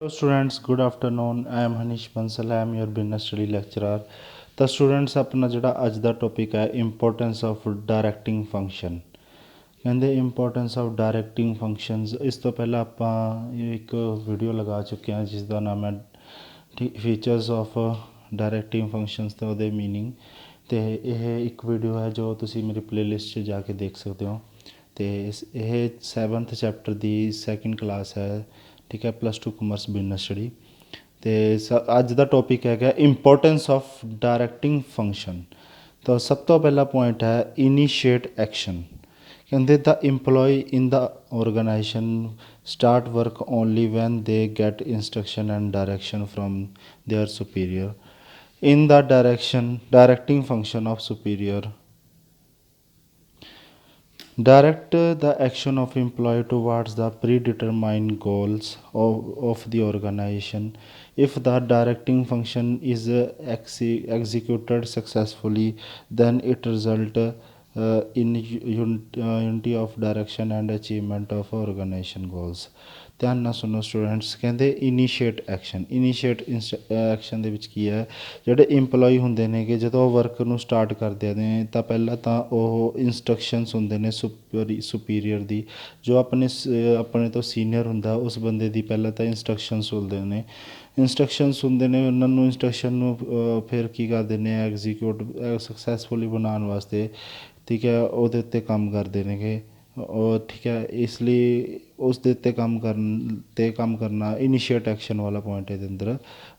Hello students, good afternoon. I am Hanish Bansal. I am your business study lecturer. ਤਾਂ students ਆਪਣਾ ਜਿਹੜਾ ਅੱਜ ਦਾ ਟੌਪਿਕ ਹੈ ਇੰਪੋਰਟੈਂਸ ਆਫ ਡਾਇਰੈਕਟਿੰਗ ਫੰਕਸ਼ਨ। ਕਹਿੰਦੇ ਇੰਪੋਰਟੈਂਸ ਆਫ ਡਾਇਰੈਕਟਿੰਗ ਫੰਕਸ਼ਨਸ। ਇਸ ਤੋਂ ਪਹਿਲਾਂ ਆਪਾਂ ਇੱਕ ਵੀਡੀਓ ਲਗਾ ਚੁੱਕੇ ਹਾਂ ਜਿਸ ਦਾ ਨਾਮ ਹੈ ਫੀਚਰਸ ਆਫ ਡਾਇਰੈਕਟਿੰਗ ਫੰਕਸ਼ਨਸ ਅਤੇ ਉਹਦੇ ਮੀਨਿੰਗ। ਅਤੇ ਇਹ ਇੱਕ ਵੀਡੀਓ ਹੈ ਜੋ ਤੁਸੀਂ ਮੇਰੀ ਪਲੇਲਿਸਟ 'ਚ ਜਾ ਕੇ ਦੇਖ ਸਕਦੇ ਹੋ। ਅਤੇ ਇਹ 7th ਚੈਪਟਰ ਦੀ ਸੈਕਿੰਡ ਕਲਾਸ ਹੈ, ਠੀਕ ਹੈ, +2 ਕਮਰਸ ਬਿਜ਼ਨਸ ਸਟੱਡੀ। ਅਤੇ ਅੱਜ ਦਾ ਟੌਪਿਕ ਹੈਗਾ ਇੰਪੋਰਟੈਂਸ ਆਫ ਡਾਇਰੈਕਟਿੰਗ ਫੰਕਸ਼ਨ। ਤਾਂ ਸਭ ਤੋਂ ਪਹਿਲਾ ਪੁਆਇੰਟ ਹੈ ਇਨੀਸ਼ੀਏਟ ਐਕਸ਼ਨ। ਕਹਿੰਦੇ the employee in the organization start work only when they get instruction and direction from their superior in the directing function of superior. Direct the action of employee towards the predetermined goals of the organization. If the directing function is executed successfully, then it result in unity of direction and achievement of organization goals. ਧਿਆਨ ਨਾਲ ਸੁਣੋ students. ਕਹਿੰਦੇ initiate action. Initiate action ਦੇ ਵਿੱਚ ਕੀ ਹੈ, ਜਿਹੜੇ employee ਹੁੰਦੇ ਨੇ ਕਿ ਜਦੋਂ ਉਹ ਵਰਕ ਨੂੰ ਸਟਾਰਟ ਕਰਦੇ ਨੇ ਤਾਂ ਪਹਿਲਾਂ ਤਾਂ ਉਹ ਇੰਸਟਰਕਸ਼ਨਸ ਹੁੰਦੇ ਨੇ ਸੁਪੀਰੀਅਰ ਦੀ, ਜੋ ਆਪਣੇ ਤੋਂ ਸੀਨੀਅਰ ਹੁੰਦਾ ਉਸ ਬੰਦੇ ਦੀ ਪਹਿਲਾਂ ਤਾਂ ਇੰਸਟਰਕਸ਼ਨਸ ਹੁੰਦੇ ਨੇ ਉਹਨਾਂ ਨੂੰ ਇੰਸਟਰਕਸ਼ਨ ਨੂੰ ਫਿਰ ਕੀ ਕਰਦੇ ਨੇ ਐਗਜ਼ੀਕਿਊਟ ਸਕਸੈਸਫੁਲੀ ਬਣਾਉਣ ਵਾਸਤੇ, ਠੀਕ ਹੈ, ਉਹਦੇ ਉੱਤੇ ਕੰਮ ਕਰਦੇ ਨੇਗੇ ਉਹ, ਠੀਕ ਹੈ। ਇਸ ਲਈ ਉਸ ਦੇ ਉੱਤੇ ਕੰਮ ਕਰਨਾ ਇਨੀਸ਼ੀਏਟ ਐਕਸ਼ਨ ਵਾਲਾ ਪੁਆਇੰਟ ਇਹਦੇ ਅੰਦਰ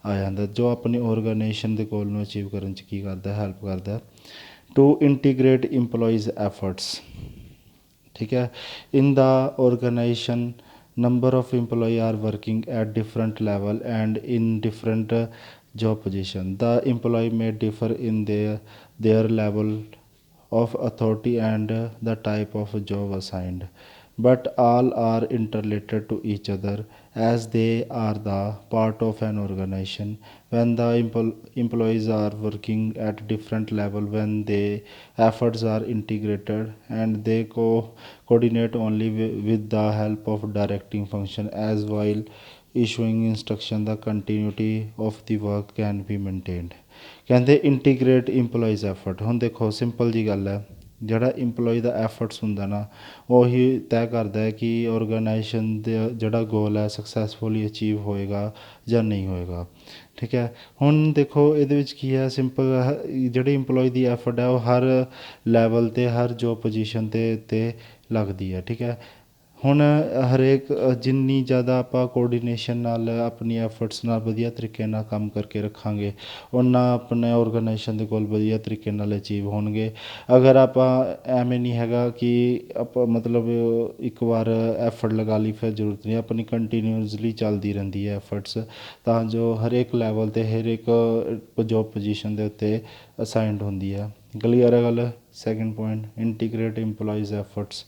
ਆ ਜਾਂਦਾ, ਜੋ ਆਪਣੀ ਆਰਗੇਨਾਈਜੇਸ਼ਨ ਦੇ ਗੋਲ ਨੂੰ ਅਚੀਵ ਕਰਨ 'ਚ ਕੀ ਕਰਦਾ, ਹੈਲਪ ਕਰਦਾ। ਟੂ ਇੰਟੀਗ੍ਰੇਟ ਇੰਪਲੋਈਜ਼ ਐਫਰਟਸ, ਠੀਕ ਹੈ। ਇਨ the organisation number of employees are working at different level and in different job position. The employee may differ in their level of authority and the type of job assigned, but all are interrelated to each other as they are the part of an organization. When the employees are working at different level, when their efforts are integrated and they coordinate only with the help of directing function as while issuing instruction, the continuity of the work can be maintained. ਕਹਿੰਦੇ integrate employees effort. ਹੁਣ ਦੇਖੋ simple ਜੀ ਗੱਲ ਹੈ, ਜਿਹੜਾ employee ਦਾ efforts ਹੁੰਦਾ ਨਾ ਉਹੀ ਤੈਅ ਕਰਦਾ ਹੈ ਕਿ ਆਰਗੇਨਾਈਜੇਸ਼ਨ ਦਾ ਜਿਹੜਾ ਗੋਲ ਹੈ ਸਕਸੈਸਫੁਲੀ ਅਚੀਵ ਹੋਏਗਾ ਜਾਂ ਨਹੀਂ ਹੋਏਗਾ, ਠੀਕ ਹੈ। ਹੁਣ ਦੇਖੋ ਇਹਦੇ ਵਿੱਚ ਕੀ ਹੈ, ਸਿੰਪਲ ਜਿਹੜੀ ਇੰਪਲੋਈ ਦੀ ਐਫਰਟ ਹੈ ਉਹ ਹਰ ਲੈਵਲ 'ਤੇ ਹਰ ਜੋਬ ਪੋਜੀਸ਼ਨ 'ਤੇ ਲੱਗਦੀ ਹੈ, ਠੀਕ ਹੈ। ਹੁਣ ਹਰੇਕ ਜਿੰਨੀ ਜ਼ਿਆਦਾ ਆਪਾਂ ਕੋਆਰਡੀਨੇਸ਼ਨ ਨਾਲ ਆਪਣੀ ਐਫਰਟਸ ਨਾਲ ਵਧੀਆ ਤਰੀਕੇ ਨਾਲ ਕੰਮ ਕਰਕੇ ਰੱਖਾਂਗੇ ਓਨਾ ਆਪਣੇ ਆਰਗੇਨਾਈਜੇਸ਼ਨ ਦੇ ਕੋਲ ਵਧੀਆ ਤਰੀਕੇ ਨਾਲ ਅਚੀਵ ਹੋਣਗੇ। ਅਗਰ ਆਪਾਂ ਐਵੇਂ ਨਹੀਂ ਹੈਗਾ ਕਿ ਆਪਾਂ ਮਤਲਬ ਇੱਕ ਵਾਰ ਐਫਰਟ ਲਗਾ ਲਈ ਫਿਰ ਜ਼ਰੂਰਤ ਨਹੀਂ, ਆਪਣੀ ਕੰਟੀਨਿਊਸਲੀ ਚੱਲਦੀ ਰਹਿੰਦੀ ਹੈ ਐਫਰਟਸ, ਤਾਂ ਜੋ ਹਰੇਕ ਲੈਵਲ 'ਤੇ ਹਰੇਕ ਜੋਬ ਪੋਜੀਸ਼ਨ ਦੇ ਉੱਤੇ ਅਸਾਈਨਡ ਹੁੰਦੀ ਹੈ। ਕਲੀਅਰ ਹੈ ਗੱਲ। Second point integrate employees efforts.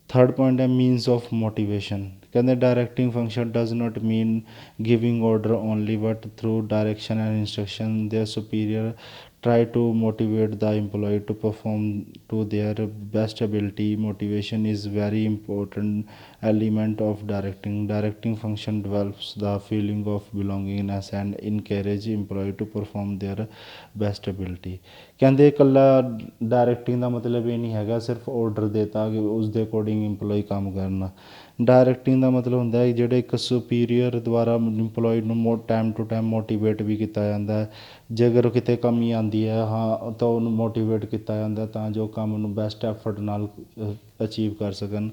Third point ਹੈ ਮੀਨਸ ਆਫ ਮੋਟੀਵੇਸ਼ਨ। ਕਹਿੰਦੇ directing function does not mean giving order only, but through direction and instruction their superior try to motivate the employee to perform to their best ability. Motivation is very important element of directing function develops the feeling of belongingness and encourage employee to perform their best ability. ਕਹਿੰਦੇ ਇਕੱਲਾ directing ਦਾ ਮਤਲਬ ਇਹ ਨਹੀਂ ਹੈਗਾ ਸਿਰਫ order ਦੇਤਾ ਕਿ ਉਸ ਦੇ ਅਕੋਰਡਿੰਗ ਇੰਪਲੋਈ ਕੰਮ ਕਰਨਾ। ਡਾਇਰੈਕਟਿੰਗ ਦਾ ਮਤਲਬ ਹੁੰਦਾ ਹੈ ਜਿਹੜੇ ਇੱਕ ਸੁਪੀਰੀਅਰ ਦੁਆਰਾ ਇੰਪਲੋਈ ਨੂੰ ਟਾਈਮ ਟੂ ਟਾਈਮ ਮੋਟੀਵੇਟ ਵੀ ਕੀਤਾ ਜਾਂਦਾ ਹੈ। ਜੇਕਰ ਕਿਤੇ ਕਮੀ ਆਉਂਦੀ ਹੈ ਹਾਂ ਤਾਂ ਉਹਨੂੰ ਮੋਟੀਵੇਟ ਕੀਤਾ ਜਾਂਦਾ ਤਾਂ ਜੋ ਕੰਮ ਨੂੰ ਬੈਸਟ ਐਫਰਟ ਨਾਲ ਅਚੀਵ ਕਰ ਸਕਣ,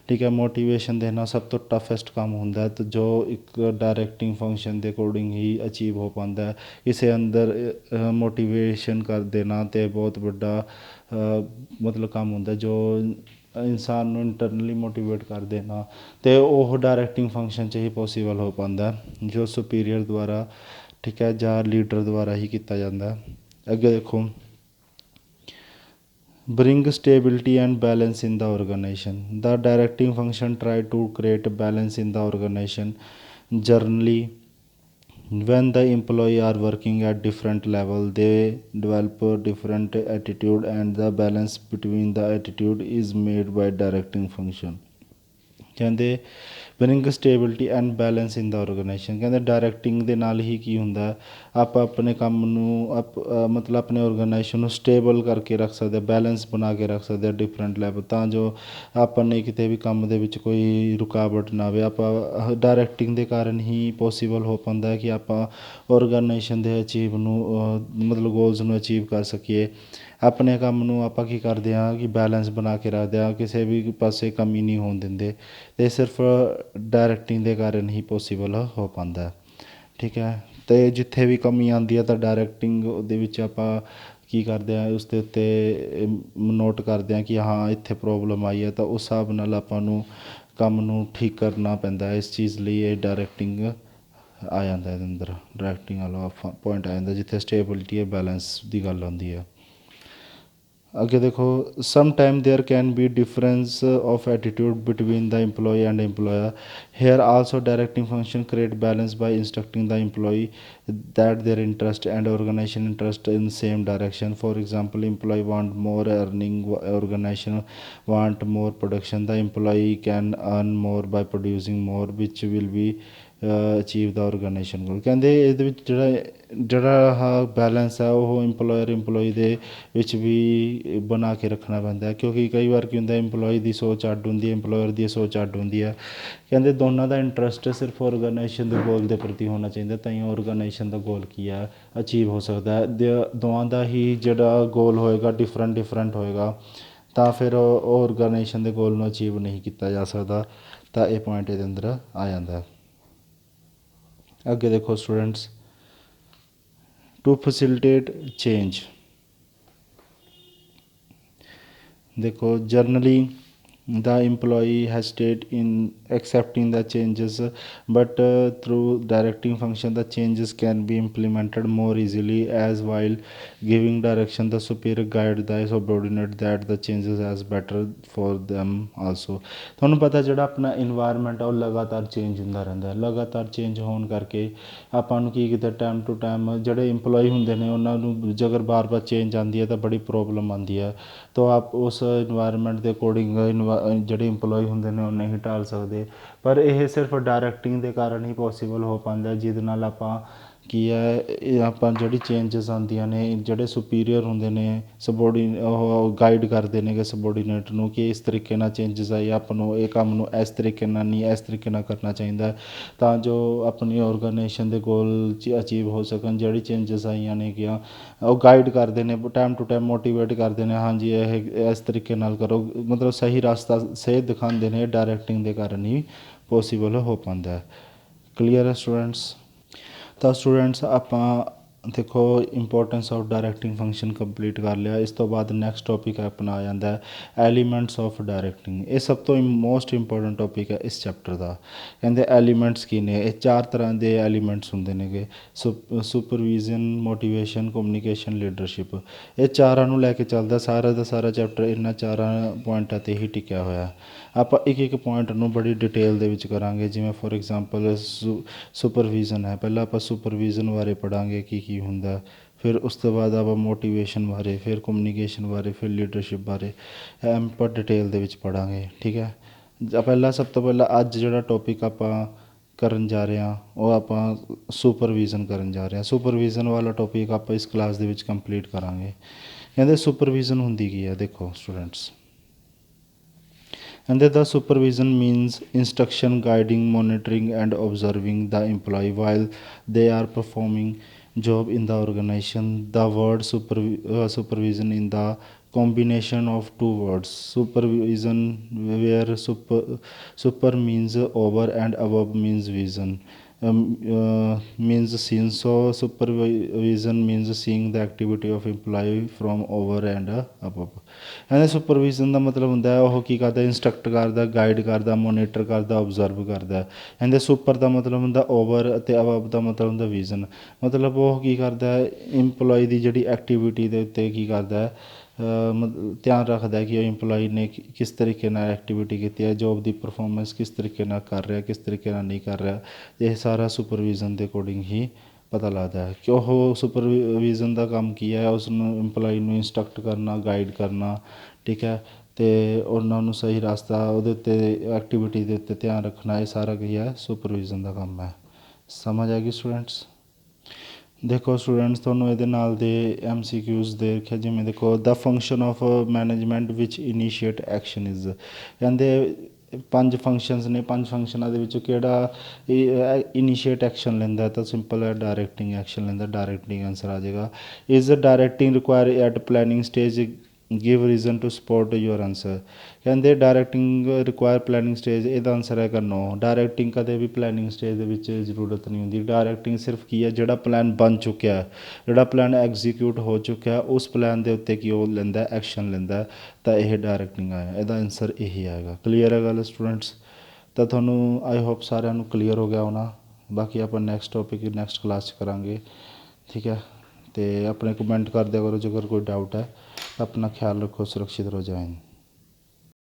ਠੀਕ ਹੈ। ਮੋਟੀਵੇਸ਼ਨ ਦੇਣਾ ਸਭ ਤੋਂ ਟਫੈਸਟ ਕੰਮ ਹੁੰਦਾ ਅਤੇ ਜੋ ਇੱਕ ਡਾਇਰੈਕਟਿੰਗ ਫੰਕਸ਼ਨ ਦੇ ਅਕੋਰਡਿੰਗ ਹੀ ਅਚੀਵ ਹੋ ਪਾਉਂਦਾ ਹੈ। ਕਿਸੇ ਅੰਦਰ ਮੋਟੀਵੇਸ਼ਨ ਕਰ ਦੇਣਾ ਅਤੇ ਬਹੁਤ ਵੱਡਾ ਮਤਲਬ ਕੰਮ ਹੁੰਦਾ ਜੋ ਇਨਸਾਨ ਨੂੰ ਇੰਟਰਨਲੀ ਮੋਟੀਵੇਟ ਕਰ ਦੇਣਾ, ਅਤੇ ਉਹ ਡਾਇਰੈਕਟਿੰਗ ਫੰਕਸ਼ਨ 'ਚ ਹੀ ਪੋਸੀਬਲ ਹੋ ਪਾਉਂਦਾ ਜੋ ਸੁਪੀਰੀਅਰ ਦੁਆਰਾ, ਠੀਕ ਹੈ, ਜਾਂ ਲੀਡਰ ਦੁਆਰਾ ਹੀ ਕੀਤਾ ਜਾਂਦਾ। ਅੱਗੇ ਦੇਖੋ bring stability and balance in the organization. The directing function try to create balance in the organization. Generally when the employee are working at different level they develop different attitude and the balance between the attitude is made by directing function. ਕਹਿੰਦੇ bring stability and balance in the organization. ਕਹਿੰਦੇ directing ਦੇ ਨਾਲ ਹੀ ਕੀ ਹੁੰਦਾ, ਆਪਾਂ ਆਪਣੇ ਕੰਮ ਨੂੰ ਮਤਲਬ ਆਪਣੇ ਆਰਗੇਨਾਈਜੇਸ਼ਨ ਨੂੰ ਸਟੇਬਲ ਕਰਕੇ ਰੱਖ ਸਕਦੇ, ਬੈਲੈਂਸ ਬਣਾ ਕੇ ਰੱਖ ਸਕਦੇ ਡਿਫਰੈਂਟ ਲੈਵਲ, ਤਾਂ ਜੋ ਆਪਾਂ ਨੇ ਕਿਤੇ ਵੀ ਕੰਮ ਦੇ ਵਿੱਚ ਕੋਈ ਰੁਕਾਵਟ ਨਾ ਆਵੇ। ਆਪਾਂ ਡਾਇਰੈਕਟਿੰਗ ਦੇ ਕਾਰਨ ਹੀ ਪੋਸੀਬਲ ਹੋ ਪਾਉਂਦਾ ਕਿ ਆਪਾਂ ਆਰਗੇਨਾਈਜੇਸ਼ਨ ਦੇ ਅਚੀਵ ਨੂੰ ਮਤਲਬ ਗੋਲਸ ਨੂੰ ਅਚੀਵ ਕਰ ਸਕੀਏ। ਆਪਣੇ ਕੰਮ ਨੂੰ ਆਪਾਂ ਕੀ ਕਰਦੇ ਹਾਂ ਕਿ ਬੈਲੈਂਸ ਬਣਾ ਕੇ ਰੱਖਦੇ ਹਾਂ, ਕਿਸੇ ਵੀ ਪਾਸੇ ਕਮੀ ਨਹੀਂ ਹੋਣ ਦਿੰਦੇ, ਅਤੇ ਸਿਰਫ ਡਾਇਰੈਕਟਿੰਗ ਦੇ ਕਾਰਨ ਹੀ ਪੋਸੀਬਲ ਹੋ ਪਾਉਂਦਾ। ਠੀਕ ਹੈ, ਅਤੇ ਜਿੱਥੇ ਵੀ ਕਮੀ ਆਉਂਦੀ ਹੈ ਤਾਂ ਡਾਇਰੈਕਟਿੰਗ ਉਹਦੇ ਵਿੱਚ ਆਪਾਂ ਕੀ ਕਰਦੇ ਹਾਂ, ਉਸ ਦੇ ਉੱਤੇ ਨੋਟ ਕਰਦੇ ਹਾਂ ਕਿ ਹਾਂ ਇੱਥੇ ਪ੍ਰੋਬਲਮ ਆਈ ਹੈ, ਤਾਂ ਉਸ ਹਿਸਾਬ ਨਾਲ ਆਪਾਂ ਨੂੰ ਕੰਮ ਨੂੰ ਠੀਕ ਕਰਨਾ ਪੈਂਦਾ। ਇਸ ਚੀਜ਼ ਲਈ ਇਹ ਡਾਇਰੈਕਟਿੰਗ ਆ ਜਾਂਦਾ ਇਹਦੇ ਅੰਦਰ, ਡਾਇਰੈਕਟਿੰਗ ਵਾਲਾ ਪੁਆਇੰਟ ਆ ਜਾਂਦਾ ਜਿੱਥੇ ਸਟੇਬਿਲਿਟੀ ਹੈ, ਬੈਲੈਂਸ ਦੀ ਗੱਲ ਆਉਂਦੀ ਹੈ। ਅੱਗੇ ਦੇਖੋ, some time there can be difference of attitude between the employee and employer. Here also directing function create balance by instructing the employee that their interest and organization interest in same direction. For example, employee want more earning, organization want more production. The employee can earn more by producing more, which will be achieve the organization goal. ਕਹਿੰਦੇ ਇਹਦੇ ਵਿੱਚ ਜਿਹੜਾ ਆਹ balance ਹੈ ਉਹ employee ਦੇ ਵਿੱਚ ਵੀ ਬਣਾ ਕੇ ਰੱਖਣਾ ਪੈਂਦਾ, ਕਿਉਂਕਿ ਕਈ ਵਾਰ ਕੀ ਹੁੰਦਾ, ਇੰਪਲੋਈ ਦੀ ਸੋਚ ਅੱਡ ਹੁੰਦੀ ਹੈ, ਇੰਪਲੋਇਰ ਦੀ ਸੋਚ ਅੱਡ ਹੁੰਦੀ ਹੈ। ਕਹਿੰਦੇ ਦੋਨਾਂ ਦਾ ਇੰਟਰਸਟ ਸਿਰਫ ਆਰਗੇਨਾਈਜੇਸ਼ਨ ਦੇ ਗੋਲ ਦੇ ਪ੍ਰਤੀ ਹੋਣਾ ਚਾਹੀਦਾ, ਤਾਂ ਹੀ ਆਰਗੇਨਾਈਜੇਸ਼ਨ ਦਾ ਗੋਲ ਕੀ ਹੈ ਅਚੀਵ ਹੋ ਸਕਦਾ ਹੈ। ਦੋਵਾਂ ਦਾ ਹੀ ਜਿਹੜਾ ਗੋਲ ਹੋਏਗਾ ਡਿਫਰੈਂਟ ਹੋਏਗਾ, ਤਾਂ ਫਿਰ ਉਹ ਆਰਗੇਨਾਈਜੇਸ਼ਨ ਦੇ ਗੋਲ ਨੂੰ ਅਚੀਵ ਨਹੀਂ ਕੀਤਾ ਜਾ ਸਕਦਾ। ਤਾਂ ਇਹ ਪੁਆਇੰਟ ਇਹਦੇ ਅੰਦਰ ਆ ਜਾਂਦਾ। ਅੱਗੇ ਦੇਖੋ ਸਟੂਡੈਂਟਸ, ਟੂ ਫੈਸਿਲਿਟੇਟ ਚੇਂਜ। ਦੇਖੋ, generally the employee hesitate in accepting the changes, but through directing function the changes can be implemented more easily, as while giving direction the superior guide the subordinate that the changes as better for them also। ਤੁਹਾਨੂੰ ਪਤਾ ਜਿਹੜਾ ਆਪਣਾ environment ਆ ਉਹ ਲਗਾਤਾਰ change ਹੁੰਦਾ ਰਹਿੰਦਾ, ਲਗਾਤਾਰ ਚੇਂਜ ਹੋਣ ਕਰਕੇ ਆਪਾਂ ਨੂੰ ਕੀ ਕੀਤਾ, ਟਾਈਮ ਟੂ ਟਾਈਮ ਜਿਹੜੇ ਇੰਪਲੋਈ ਹੁੰਦੇ ਨੇ ਉਹਨਾਂ ਨੂੰ ਜੇਕਰ ਬਾਰ ਚੇਂਜ ਆਉਂਦੀ ਹੈ ਤਾਂ ਬੜੀ ਪ੍ਰੋਬਲਮ ਆਉਂਦੀ ਹੈ। ਤਾਂ ਆਪ ਉਸ ਇਨਵਾਇਰਮੈਂਟ ਦੇ ਅਕੋਰਡਿੰਗ ਜਿਹੜੇ ਇੰਪਲੋਈ ਹੁੰਦੇ ਨੇ ਉਹ ਨਹੀਂ ਢਾਲ ਸਕਦੇ, ਪਰ ਇਹ ਸਿਰਫ ਡਾਇਰੈਕਟਿੰਗ ਦੇ ਕਾਰਨ ਹੀ ਪੋਸੀਬਲ ਹੋ ਪਾਉਂਦਾ, ਜਿਹਦੇ ਨਾਲ ਆਪਾਂ ਕੀ ਹੈ, ਇਹ ਆਪਾਂ ਜਿਹੜੀ ਚੇਂਜਸ ਆਉਂਦੀਆਂ ਨੇ, ਜਿਹੜੇ ਸੁਪੀਰੀਅਰ ਹੁੰਦੇ ਨੇ ਉਹ ਗਾਈਡ ਕਰਦੇ ਨੇਗੇ ਸਬੋਰਡੀਨੇਟ ਨੂੰ ਕਿ ਇਸ ਤਰੀਕੇ ਨਾਲ ਚੇਂਜਸ ਆਈ, ਆਪਾਂ ਨੂੰ ਇਹ ਕੰਮ ਨੂੰ ਇਸ ਤਰੀਕੇ ਨਾਲ ਨਹੀਂ ਇਸ ਤਰੀਕੇ ਨਾਲ ਕਰਨਾ ਚਾਹੀਦਾ, ਤਾਂ ਜੋ ਆਪਣੀ ਆਰਗੇਨਾਈਜੇਸ਼ਨ ਦੇ ਗੋਲ ਅਚੀਵ ਹੋ ਸਕਣ। ਜਿਹੜੀ ਚੇਂਜਸ ਆਈਆਂ ਨੇ ਕਿ ਉਹ ਗਾਈਡ ਕਰਦੇ ਨੇ, ਟਾਈਮ ਟੂ ਟਾਈਮ ਮੋਟੀਵੇਟ ਕਰਦੇ ਨੇ, ਹਾਂਜੀ ਇਹ ਇਸ ਤਰੀਕੇ ਨਾਲ ਕਰੋ, ਮਤਲਬ ਸਹੀ ਰਸਤਾ ਸਹੀ ਦਿਖਾਉਂਦੇ ਨੇ। ਡਾਇਰੈਕਟਿੰਗ ਦੇ ਕਾਰਨ ਹੀ ਪੋਸੀਬਲ ਹੋ ਪਾਉਂਦਾ। ਕਲੀਅਰ ਹੈ ਸਟੂਡੈਂਟਸ? ਤਾਂ ਸਟੂਡੈਂਟਸ ਆਪਾਂ ਦੇਖੋ importance of directing function complete ਕਰ ਲਿਆ। ਇਸ ਤੋਂ ਬਾਅਦ ਨੈਕਸਟ ਟੋਪਿਕ ਆਪਣਾ ਆ ਜਾਂਦਾ ਐਲੀਮੈਂਟਸ ਆਫ ਡਾਇਰੈਕਟਿੰਗ। ਇਹ ਸਭ ਤੋਂ ਮੋਸਟ ਇੰਪੋਰਟੈਂਟ ਟੋਪਿਕ ਹੈ ਇਸ ਚੈਪਟਰ ਦਾ। ਕਹਿੰਦੇ ਐਲੀਮੈਂਟਸ ਕੀ ਨੇ? ਇਹ 4 ਤਰ੍ਹਾਂ ਦੇ ਐਲੀਮੈਂਟਸ ਹੁੰਦੇ ਨੇਗੇ, ਸੁਪਰਵਿਜ਼ਨ, ਮੋਟੀਵੇਸ਼ਨ, ਕਮਿਊਨੀਕੇਸ਼ਨ, ਲੀਡਰਸ਼ਿਪ। ਇਹ ਚਾਰਾਂ ਨੂੰ ਲੈ ਕੇ ਚੱਲਦਾ ਸਾਰਾ ਦਾ ਸਾਰਾ ਚੈਪਟਰ, ਇਹਨਾਂ 4 ਪੁਆਇੰਟਾਂ 'ਤੇ ਹੀ ਟਿਕਿਆ ਹੋਇਆ। ਆਪਾਂ ਇੱਕ ਪੁਆਇੰਟ ਨੂੰ ਬੜੀ ਡਿਟੇਲ ਦੇ ਵਿੱਚ ਕਰਾਂਗੇ, ਜਿਵੇਂ ਫੋਰ ਐਗਜ਼ਾਮਪਲ ਸੁਪਰਵਿਜ਼ਨ ਹੈ। ਪਹਿਲਾਂ ਆਪਾਂ ਸੁਪਰਵਿਜ਼ਨ ਬਾਰੇ ਪੜ੍ਹਾਂਗੇ ਕੀ ਹੁੰਦਾ, ਫਿਰ ਉਸ ਤੋਂ ਬਾਅਦ ਆਪਾਂ ਮੋਟੀਵੇਸ਼ਨ ਬਾਰੇ, ਫਿਰ ਕਮਿਊਨੀਕੇਸ਼ਨ ਬਾਰੇ, ਫਿਰ ਲੀਡਰਸ਼ਿਪ ਬਾਰੇ ਆਪਾਂ ਡਿਟੇਲ ਦੇ ਵਿੱਚ ਪੜ੍ਹਾਂਗੇ। ਠੀਕ ਹੈ, ਸਭ ਤੋਂ ਪਹਿਲਾਂ ਅੱਜ ਜਿਹੜਾ ਟੋਪਿਕ ਆਪਾਂ ਕਰਨ ਜਾ ਰਹੇ ਹਾਂ ਉਹ ਆਪਾਂ ਸੁਪਰਵਿਜ਼ਨ ਕਰਨ ਜਾ ਰਹੇ ਹਾਂ। ਸੁਪਰਵਿਜ਼ਨ ਵਾਲਾ ਟੋਪਿਕ ਆਪਾਂ ਇਸ ਕਲਾਸ ਦੇ ਵਿੱਚ ਕੰਪਲੀਟ ਕਰਾਂਗੇ। ਕਹਿੰਦੇ ਸੁਪਰਵਿਜ਼ਨ ਹੁੰਦੀ ਕੀ ਹੈ? ਦੇਖੋ ਸਟੂਡੈਂਟਸ, ਕਹਿੰਦੇ the supervision means instruction, guiding, monitoring and observing the employee while they are performing job in the organization. The word supervision in the combination of 2 words, supervision, where super means over and above means vision, means seen. So supervision means seeing the activity of employee from over and above। ਕਹਿੰਦੇ supervision ਦਾ ਮਤਲਬ ਹੁੰਦਾ ਉਹ ਕੀ ਕਰਦਾ, ਇੰਸਟਰਕਟ ਕਰਦਾ, guide ਕਰਦਾ, monitor ਕਰਦਾ, observe ਕਰਦਾ। ਕਹਿੰਦੇ ਸੁਪਰ ਦਾ ਮਤਲਬ ਹੁੰਦਾ ਓਵਰ, ਅਤੇ ਅਬਵ ਦਾ ਮਤਲਬ ਹੁੰਦਾ ਵਿਜ਼ਨ। ਮਤਲਬ ਉਹ ਕੀ ਕਰਦਾ, ਇੰਪਲੋਈ ਦੀ ਜਿਹੜੀ ਐਕਟੀਵਿਟੀ ਦੇ ਉੱਤੇ ਕੀ ਕਰਦਾ, ਧਿਆਨ ਰੱਖਦਾ ਕਿ ਉਹ ਇੰਪਲੋਈ ਨੇ ਕਿਸ ਤਰੀਕੇ ਨਾਲ ਐਕਟੀਵਿਟੀ ਕੀਤੀ ਹੈ, ਜੋਬ ਦੀ ਪਰਫੋਰਮੈਂਸ ਕਿਸ ਤਰੀਕੇ ਨਾਲ ਕਰ ਰਿਹਾ, ਕਿਸ ਤਰੀਕੇ ਨਾਲ ਨਹੀਂ ਕਰ ਰਿਹਾ। ਇਹ ਸਾਰਾ ਸੁਪਰਵਿਜ਼ਨ ਦੇ ਅਕੋਰਡਿੰਗ ਹੀ ਪਤਾ ਲੱਗਦਾ ਹੈ ਕਿ ਉਹ ਸੁਪਰਵਿਜ਼ਨ ਦਾ ਕੰਮ ਕੀ ਹੈ, ਉਸ ਨੂੰ ਇੰਪਲੋਈ ਨੂੰ ਇੰਸਟਰਕਟ ਕਰਨਾ, ਗਾਈਡ ਕਰਨਾ। ਠੀਕ ਹੈ, ਤੇ ਉਹਨਾਂ ਨੂੰ ਸਹੀ ਰਸਤਾ ਉਹਦੇ ਉੱਤੇ ਐਕਟੀਵਿਟੀ ਦੇ ਉੱਤੇ ਧਿਆਨ ਰੱਖਣਾ, ਇਹ ਸਾਰਾ ਕੀ ਹੈ ਸੁਪਰਵਿਜ਼ਨ ਦਾ ਕੰਮ ਹੈ। ਸਮਝ ਆ ਗਈ ਸਟੂਡੈਂਟਸ। ਦੇਖੋ ਸਟੂਡੈਂਟਸ ਤੁਹਾਨੂੰ ਇਹਦੇ ਨਾਲ ਦੇ MCQs ਦੇ ਰੱਖਿਆ, ਜਿਵੇਂ ਦੇਖੋ ਦ ਫੰਕਸ਼ਨ ਆਫ ਮੈਨੇਜਮੈਂਟ ਵਿਚ ਇਨੀਸ਼ੀਏਟ ਐਕਸ਼ਨ ਇਜ਼, ਕਹਿੰਦੇ 5 ਫੰਕਸ਼ਨਸ ਨੇ, 5 ਫੰਕਸ਼ਨਾਂ ਦੇ ਵਿੱਚੋਂ ਕਿਹੜਾ ਇਨੀਸ਼ੀਏਟ ਐਕਸ਼ਨ ਲੈਂਦਾ, ਤਾਂ ਸਿੰਪਲ ਹੈ ਡਾਇਰੈਕਟਿੰਗ ਐਕਸ਼ਨ ਲੈਂਦਾ, ਡਾਇਰੈਕਟਿੰਗ ਆਨਸਰ ਆ ਜਾਏਗਾ। Is directing require at planning stage, give reason to support your answer, ਕਹਿੰਦੇ ਡਾਇਰੈਕਟਿੰਗ ਰਿਕੁਆਇਰ ਪਲੈਨਿੰਗ ਸਟੇਜ, ਇਹਦਾ ਆਨਸਰ ਹੈਗਾ ਨੋ। ਡਾਇਰੈਕਟਿੰਗ ਕਦੇ ਵੀ ਪਲੈਨਿੰਗ ਸਟੇਜ ਦੇ ਵਿੱਚ ਜ਼ਰੂਰਤ ਨਹੀਂ ਹੁੰਦੀ। ਡਾਇਰੈਕਟਿੰਗ ਸਿਰਫ ਕੀ ਹੈ, ਜਿਹੜਾ ਪਲਾਨ ਬਣ ਚੁੱਕਿਆ, ਜਿਹੜਾ ਪਲਾਨ ਐਗਜ਼ੀਕਿਊਟ ਹੋ ਚੁੱਕਿਆ, ਉਸ ਪਲਾਨ ਦੇ ਉੱਤੇ ਕੀ ਉਹ ਲੈਂਦਾ ਐਕਸ਼ਨ ਲੈਂਦਾ, ਤਾਂ ਇਹ ਡਾਇਰੈਕਟਿੰਗ ਆਇਆ, ਇਹਦਾ ਆਨਸਰ ਇਹੀ ਆਏਗਾ। ਕਲੀਅਰ ਹੈ ਗੱਲ ਸਟੂਡੈਂਟਸ। ਤਾਂ ਤੁਹਾਨੂੰ ਆਈ ਹੋਪ ਸਾਰਿਆਂ ਨੂੰ ਕਲੀਅਰ ਹੋ ਗਿਆ ਹੋਣਾ। ਬਾਕੀ ਆਪਾਂ ਨੈਕਸਟ ਟੋਪਿਕ ਨੈਕਸਟ ਕਲਾਸ 'ਚ ਕਰਾਂਗੇ, ਠੀਕ ਹੈ। ਅਤੇ ਆਪਣੇ ਕਮੈਂਟ ਕਰ ਦਿਆ ਕਰੋ ਜੇਕਰ ਕੋਈ ਡਾਊਟ ਹੈ। ਆਪਣਾ ਖਿਆਲ ਰੱਖੋ, ਸੁਰੱਖਿਤ ਰਹੋ, ਜੈ ਹਿੰਦ।